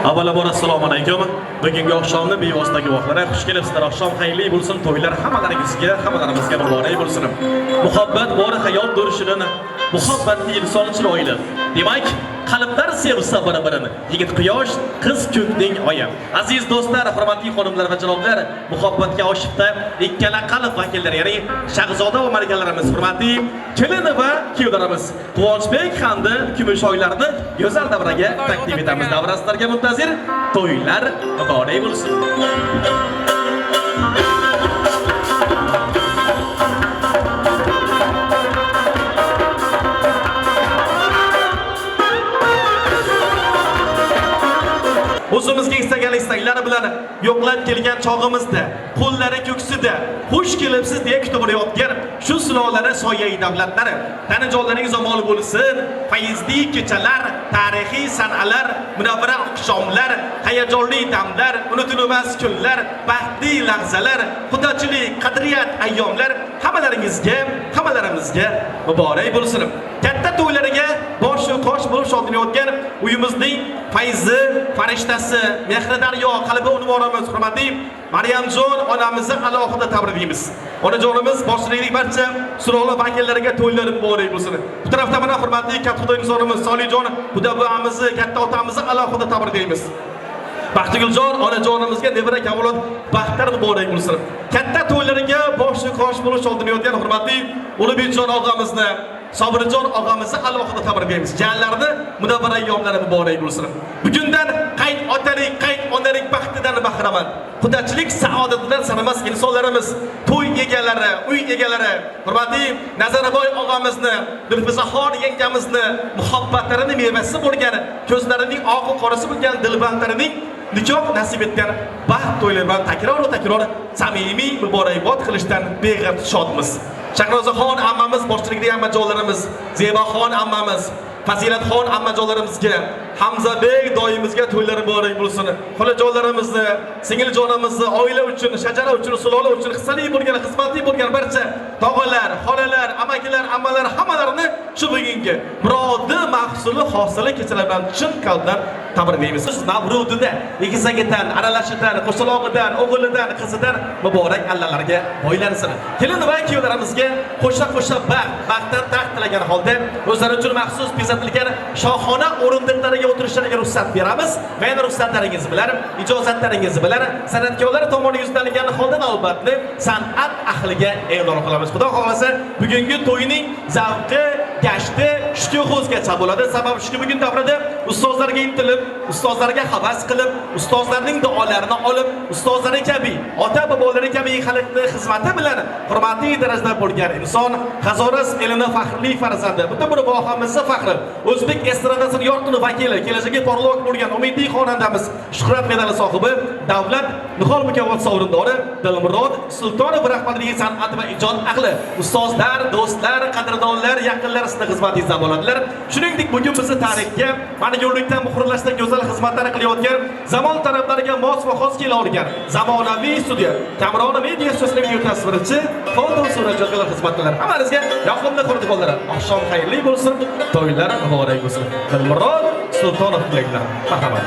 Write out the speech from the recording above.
Avvalambor assalomu alaykum. Bugungi oqshomni bevosita guvohlari xush kelibsizlar. Oqshom xayrli bo'lsin, to'ylar hammalaringizga, hammalarimizga muborak bo'lsin. Muhabbat bori hayot durushidan, muhabbatli inson chiroyli. Demak, qalblar sevsa bir-birini. Yigit quyosh, qiz ko'kning oyi. Aziz do'stlar, hurmatli xonimlar va janoblar, muhabbatga oshiqda ikkala qalb vakillari, ya'ni Shahzoda va malikalarimiz, hurmatli kelin va kuyovlarimiz Quvonchbek hamda Kumushoylarni go'zal davraga taklif etamiz. Davrasizlarga muntazir to'ylar muborak bo'lsin. O'zimizga istagan istaklar bilan yo'qlab kelgan chog'imizda, qo'llari ko'ksida, xush kelibsiz deya kutib o'rayotgan shu sulolari soyai davlatlari, tanajonlaringiz omon bo'lsin, fayzli kechalar, tarixiy san'alar, munavvara oqshomlar, hayajonli damlar, unutilmas kunlar, baxtli lahzalar, xudochilik, qadriyat ayyomlar hammalarimizga muborak bo'lsin. Katta to'ylariga bosh va qosh bo'lib shodlanayotgan uyimizning fayzi, farishtasi, mehridaryo qalbi unvonimiz hurmatli Maryamjon onamizni alohida tabriklaymiz. Onajonimiz boshchilik barcha sulola vakillariga to'ylar muborak bo'lsin. Bu tarafda mana hurmatli katta xudo insonimiz Solijon xudoboamizni, katta otamizni alohida tabriklaymiz. Baxtiguljon onajonimizga nevara kamolot baxtlar muborak bo'lsin. Katta to'ylariga bosh va qosh bo'lib shodlanayotgan hurmatli Ulug'bekjon og'amizni, Sobirjon og'amizni alohida tabriklaymiz. Janlarni munavvar ayyomlari muborak bo'lsin. Bugundan qayd otalik, qayd onalik baxtidan bahramand. Xudochilik saodatidan sanamas insonlarimiz, to'y egalari, uy egalari, hurmatli Nazarboy og'amizni, Dilfuzaxon yengamizni muhabbatlarining mevasi bo'lgan, ko'zlarining oqi qorasi bo'lgan dilbandlarining nikoh nasib etgan baxt to'ylaridan takror samimiy muborakbod qilishdan beg'am shodmiz. Shahrozaxon ammamiz boshchiligidagi ammajonlarimiz, Zebaxon ammamiz, Fazilatxon ammajolarimizga, Hamzabek doimizga to'ylar muborak bo'lsin. Xolajonlarimizni, singiljonimizni, oila uchun, shajara uchun, sulola uchun hissali bo'lgan, xizmatli bo'lgan barcha tog'alar, xolalar, amakilar, ammalar hammalarini shu bugungi murodi, mahsuli, hosili kechalar bilan chin qalbdan tabriklaymiz. Mavrudida, egizagidan, aralashidan, qo'shalog'idan, o'g'lidan, qizidan muborak allalarga boylansin. Kelin va kuyovlarimizga qo'sha-qo'sha baxtdan taxt tilagan holda o'zlari uchun maxsus bezatilgan shohona o'rindiqlariga o'tirishlariga ruxsat beramiz va yana ruxsatlaringiz bilan, ijozatlaringiz bilan san'atkorlar tomonidan yuzatilgan holda navbatni san'at ahliga e'lon qilamiz. Xudo xolasa bugungi to'yning zavqi, gashti, shukuhozgacha bo'ladi. Sababi shuki bugun davrada ustozlarga intilib, ustozlarga havas qilib, ustozlarning duolarini olib, ustozlari kabi, ota bobolari kabi xalqning xizmati bilan hurmatli darajada bo'lgan inson, Hazoras elining faxrli farzandi, butun bir vohamizning faxri, o'zbek estradasining yorqin vakili, kelajagi porloq bo'lgan umidli xonandamiz, Shuhrat medali sohibi, davlat Nihol mukofot sovrindori Dilmurod Sultonov rahbarligi san'at va ijod ahli, ustozlar, do'stlar, qadrdonlar, yaqinlar sizning xizmatingizda bo'ladilar. Shuningdek, bugun bizni tarixga, mana yo'llikdan muhrlashda go'zal xizmatlar qilayotgan, zamon talablariga mos va xos kela olgan zamonaviy studiya, Kamron media studiosining video tasvirchi, foto suratchilar xizmatlar. Hammangizga yoqimli qo'rdiqonlar. Oqshom xayrli bo'lsin, to'ylar muborak bo'lsin. Dilmurod Sultonov bilan marhamat.